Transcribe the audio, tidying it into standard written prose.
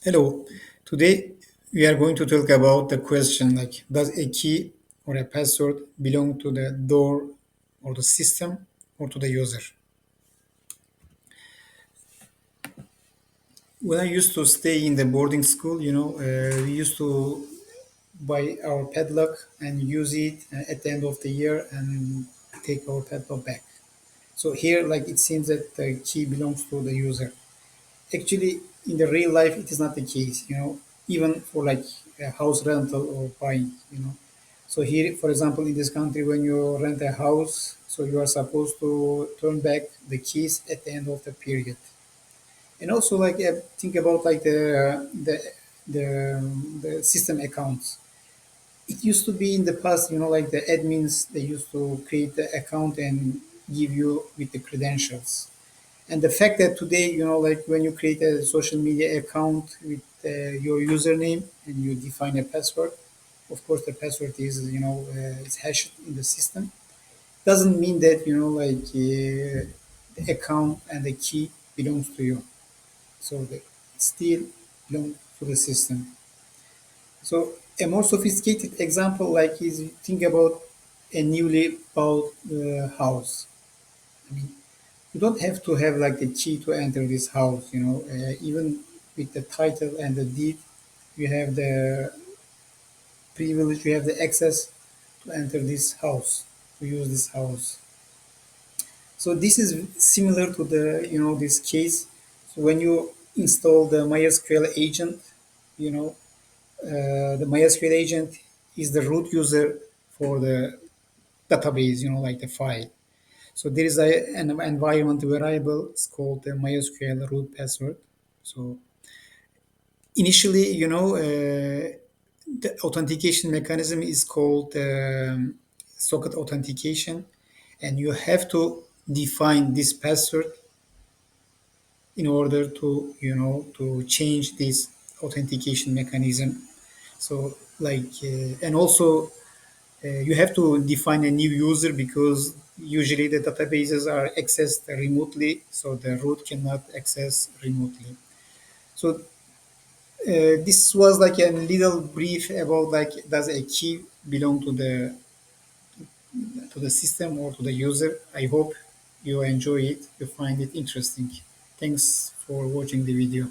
Hello. Today we are going to talk about the question like does a key or a password belong to the door or the system or to the user? When I used to stay in the boarding school, we used to buy our padlock and use it at the end of the year and take our padlock back. So here, like it seems that the key belongs to the user. Actually, in the real life, it is not the case. Even for like a house rental or buying. So here, for example, in this country, when you rent a house, so you are supposed to turn back the keys at the end of the period. And also, like think about like the system accounts. It used to be in the past, like the admins they used to create the account and give you with the credentials. And the fact that today, like when you create a social media account with your username and you define a password, of course the password is, it's hashed in the system. Doesn't mean that, the account and the key belongs to you. So it still belongs to the system. So a more sophisticated example, like is think about a newly bought house. I mean, you don't have to have like the key to enter this house. Even with the title and the deed, you have the privilege, you have the access to enter this house, to use this house. So this is similar to the this case. So when you install the MySQL agent, you know the MySQL agent is the root user for the database, like the file. So there is an environment variable. It's called the MySQL root password. So initially, the authentication mechanism is called socket authentication, and you have to define this password in order to, to change this authentication mechanism. So and also you have to define a new user because usually the databases are accessed remotely, so the root cannot access remotely. So this was like a little brief about like does a key belong to the system or to the user. I hope you enjoy it, you find it interesting. Thanks for watching the video.